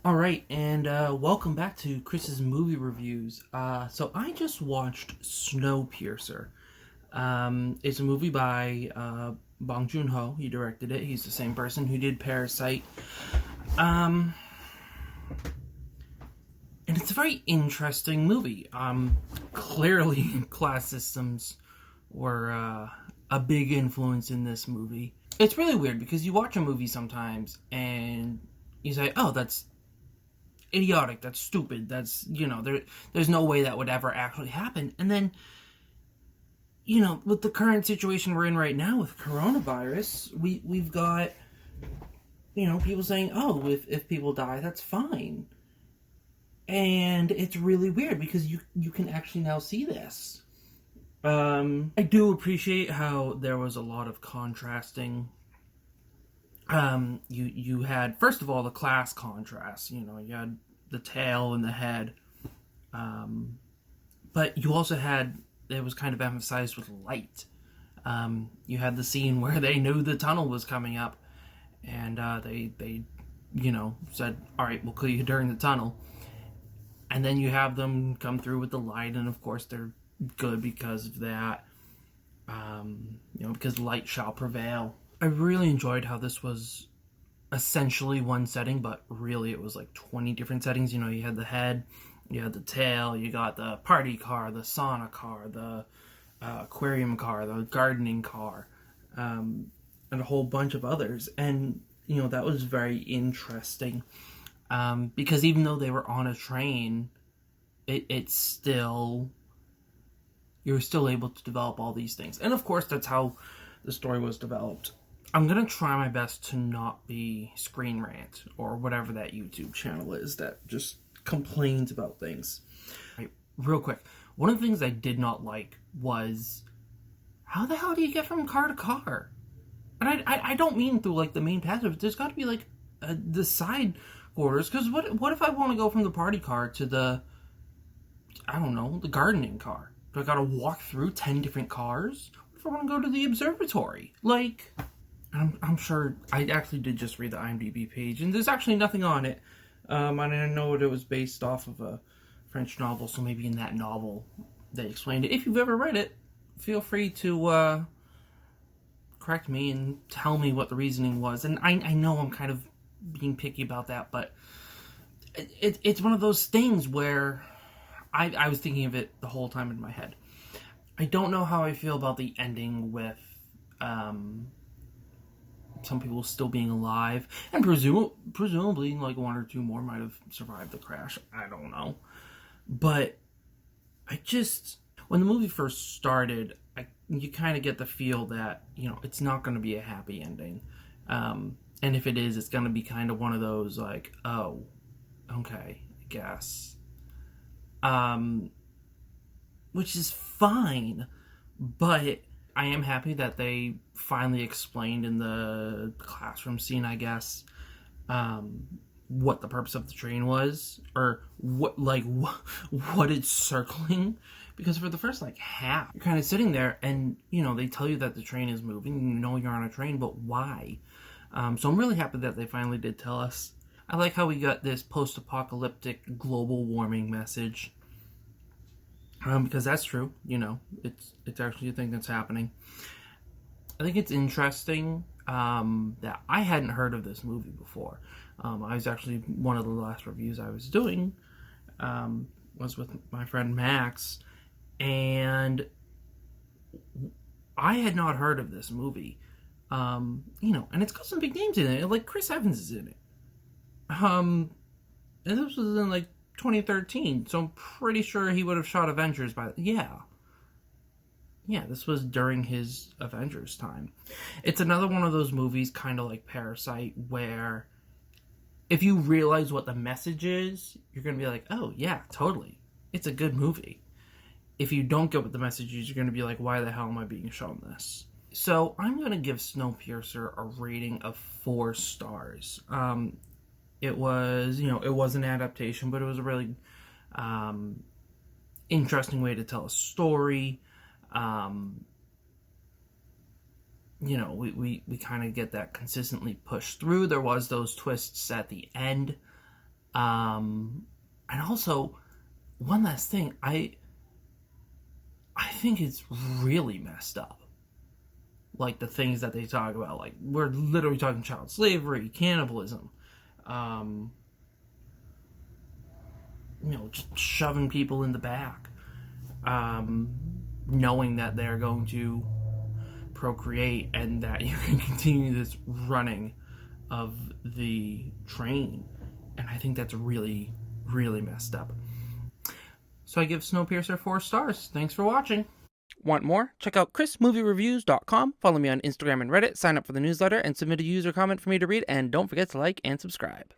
All right, and welcome back to Chris's movie reviews. So I just watched SnowPiercer. It's a movie by Bong Joon-ho. He directed it. He's the same person who did Parasite. Um, and it's a very interesting movie. Clearly, class systems were a big influence in this movie. It's really weird because you watch a movie sometimes and you say, "Oh, that's idiotic, that's stupid, there's no way that would ever actually happen." And then, with the current situation we're in right now with coronavirus, we've got, people saying, "Oh, if people die, that's fine." And it's really weird because you can actually now see this. I do appreciate how there was a lot of contrasting. You had, first of all, the class contrast. You had the tail and the head, but you also had, it was kind of emphasized with light. You had the scene where they knew the tunnel was coming up, and they said, "All right, we'll kill you during the tunnel." And then you have them come through with the light, and of course they're good because of that. Because light shall prevail. I really enjoyed how this was essentially one setting, but really it was like 20 different settings. You had the head, you had the tail, you got the party car, the sauna car, the aquarium car, the gardening car, and a whole bunch of others. And, that was very interesting. Because even though they were on a train, it's still, you're still able to develop all these things. And of course, that's how the story was developed. I'm going to try my best to not be Screen Rant or whatever that YouTube channel is that just complains about things. Right, real quick, one of the things I did not like was, how the hell do you get from car to car? And I don't mean through like the main path. There's got to be like the side quarters, because what if I want to go from the party car to the, I don't know, the gardening car? Do I got to walk through 10 different cars? What if I want to go to the observatory? Like, I'm sure I actually did just read the IMDb page, and there's actually nothing on it. I didn't know it was based off of a French novel, so maybe in that novel they explained it. If you've ever read it, feel free to correct me and tell me what the reasoning was. And I know I'm kind of being picky about that, but it's one of those things where I was thinking of it the whole time in my head. I don't know how I feel about the ending with some people still being alive, and presumably like one or two more might have survived the crash. I don't know. But when the movie first started, you kind of get the feel that, it's not going to be a happy ending. And if it is, it's going to be kind of one of those like, oh, okay, I guess. Which is fine, but I am happy that they finally explained in the classroom scene, I guess, what the purpose of the train was, or what it's circling. Because for the first half, you're kind of sitting there, and they tell you that the train is moving. You're on a train, but why? So I'm really happy that they finally did tell us. I like how we got this post-apocalyptic global warming message. Because that's true, it's actually a thing that's happening. I think it's interesting that I hadn't heard of this movie before. I was actually, one of the last reviews I was doing was with my friend Max, and I had not heard of this movie. And it's got some big names in it, like Chris Evans is in it. And this was in 2013, so I'm pretty sure he would have shot Avengers yeah, this was during his Avengers time. It's another one of those movies, kind of like Parasite, where if you realize what the message is, you're going to be like, oh yeah, totally, it's a good movie. If you don't get what the message is, you're going to be like, why the hell am I being shown this? So I'm going to give Snowpiercer a rating of 4 stars. It was, it was an adaptation, but it was a really interesting way to tell a story. We kind of get that consistently pushed through. There was those twists at the end. And also, one last thing, I think it's really messed up. Like the things that they talk about, like we're literally talking child slavery, cannibalism, just shoving people in the back, knowing that they're going to procreate and that you can continue this running of the train. And I think that's really, really messed up. So I give Snowpiercer 4 stars. Thanks for watching. Want more? Check out chrismoviereviews.com. Follow me on Instagram and Reddit. Sign up for the newsletter and submit a user comment for me to read. And don't forget to like and subscribe.